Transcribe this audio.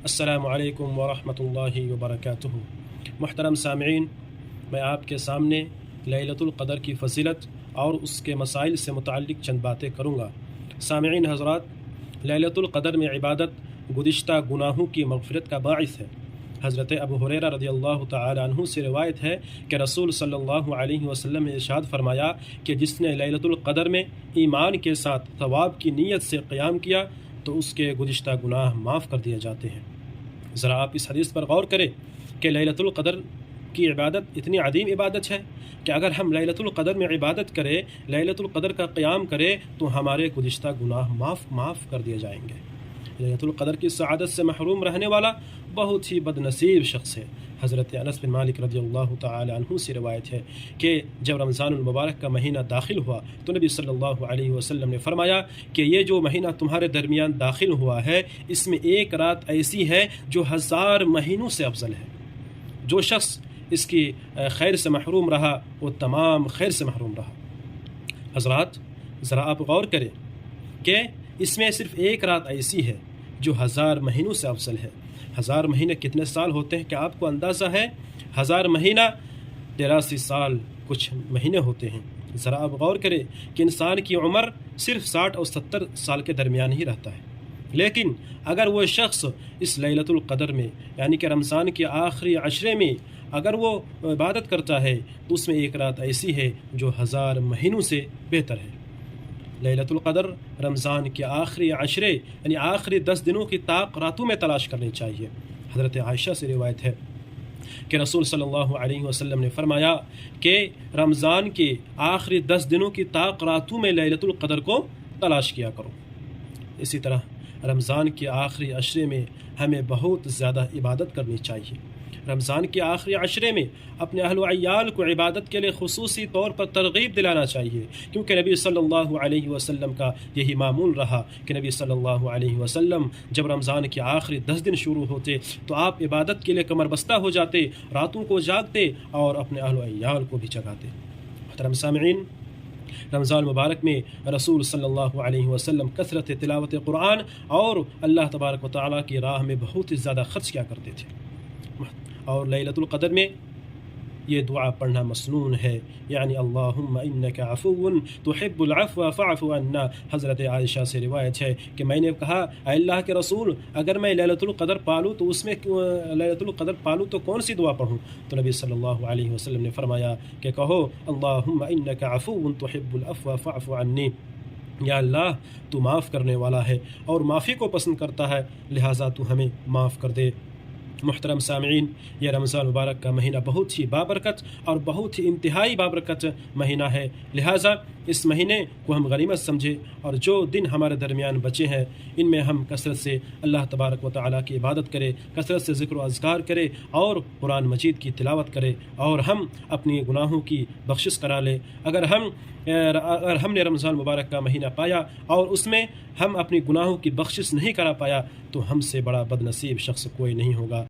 السلام علیکم ورحمۃ اللہ وبرکاتہ۔ محترم سامعین، میں آپ کے سامنے لیلۃ القدر کی فضیلت اور اس کے مسائل سے متعلق چند باتیں کروں گا۔ سامعین حضرات، لیلۃ القدر میں عبادت گزشتہ گناہوں کی مغفرت کا باعث ہے۔ حضرت ابو ہریرہ رضی اللہ تعالی عنہ سے روایت ہے کہ رسول صلی اللہ علیہ وسلم نے ارشاد فرمایا کہ جس نے لیلۃ القدر میں ایمان کے ساتھ ثواب کی نیت سے قیام کیا تو اس کے گزشتہ گناہ معاف کر دیے جاتے ہیں۔ ذرا آپ اس حدیث پر غور کریں کہ لیلۃ القدر کی عبادت اتنی عظیم عبادت ہے کہ اگر ہم لیلۃ القدر میں عبادت کریں، لیلۃ القدر کا قیام کریں تو ہمارے گزشتہ گناہ معاف کر دیے جائیں گے۔ لیلۃ القدر کی سعادت سے محروم رہنے والا بہت ہی بد نصیب شخص ہے۔ حضرت انس بن مالک رضی اللہ تعالی عنہ سے روایت ہے کہ جب رمضان المبارک کا مہینہ داخل ہوا تو نبی صلی اللہ علیہ وسلم نے فرمایا کہ یہ جو مہینہ تمہارے درمیان داخل ہوا ہے، اس میں ایک رات ایسی ہے جو 1000 مہینوں سے افضل ہے۔ جو شخص اس کی خیر سے محروم رہا وہ تمام خیر سے محروم رہا۔ حضرات، ذرا آپ غور کریں کہ اس میں صرف ایک رات ایسی ہے جو 1000 مہینوں سے افضل ہے۔ 1000 مہینے کتنے سال ہوتے ہیں؟ کیا آپ کو اندازہ ہے؟ 1000 مہینہ 83 سال کچھ مہینے ہوتے ہیں۔ ذرا آپ غور کریں کہ انسان کی عمر صرف 60 اور 70 سال کے درمیان ہی رہتا ہے، لیکن اگر وہ شخص اس لیلۃ القدر میں یعنی کہ رمضان کے آخری عشرے میں اگر وہ عبادت کرتا ہے تو اس میں ایک رات ایسی ہے جو 1000 مہینوں سے بہتر ہے۔ لیلۃ القدر رمضان کے آخری عشرے یعنی آخری 10 دنوں کی طاق راتوں میں تلاش کرنی چاہیے۔ حضرت عائشہ سے روایت ہے کہ رسول صلی اللہ علیہ وسلم نے فرمایا کہ رمضان کے آخری 10 دنوں کی طاق راتوں میں لیلۃ القدر کو تلاش کیا کرو۔ اسی طرح رمضان کے آخری عشرے میں ہمیں بہت زیادہ عبادت کرنی چاہیے۔ رمضان کے آخری عشرے میں اپنے اہل و عیال کو عبادت کے لیے خصوصی طور پر ترغیب دلانا چاہیے، کیونکہ نبی صلی اللہ علیہ وسلم کا یہی معمول رہا کہ نبی صلی اللہ علیہ وسلم جب رمضان کے آخری 10 دن شروع ہوتے تو آپ عبادت کے لیے کمر بستہ ہو جاتے، راتوں کو جاگتے اور اپنے اہل و عیال کو بھی جگاتے۔ محترم سامعین، رمضان مبارک میں رسول صلی اللہ علیہ وسلم کثرت تلاوت قرآن اور اللہ تبارک و تعالیٰ کی راہ میں بہت ہی زیادہ خرچ کیا کرتے تھے، اور لیلۃ القدر میں یہ دعا پڑھنا مسنون ہے، یعنی اللہم انک عفو تحب العفو فاعف عنا۔ حضرت عائشہ سے روایت ہے کہ میں نے کہا، اے اللہ کے رسول، اگر میں لیلۃ القدر پالوں تو کون سی دعا پڑھوں؟ تو نبی صلی اللہ علیہ وسلم نے فرمایا کہ کہو اللہم انک عفو تحب العفو فاعف عنی، یا اللہ تو معاف کرنے والا ہے اور معافی کو پسند کرتا ہے، لہٰذا تو ہمیں معاف کر دے۔ محترم سامعین، یہ رمضان مبارک کا مہینہ بہت ہی بابرکت اور بہت ہی انتہائی بابرکت مہینہ ہے، لہٰذا اس مہینے کو ہم غنیمت سمجھے اور جو دن ہمارے درمیان بچے ہیں ان میں ہم کثرت سے اللہ تبارک و تعالیٰ کی عبادت کریں، کثرت سے ذکر و اذکار کریں اور قرآن مجید کی تلاوت کریں، اور ہم اپنی گناہوں کی بخشش کرا لیں۔ اگر ہم نے رمضان مبارک کا مہینہ پایا اور اس میں ہم اپنی گناہوں کی بخشش نہیں کرا پایا تو ہم سے بڑا بد نصیب شخص کوئی نہیں ہوگا۔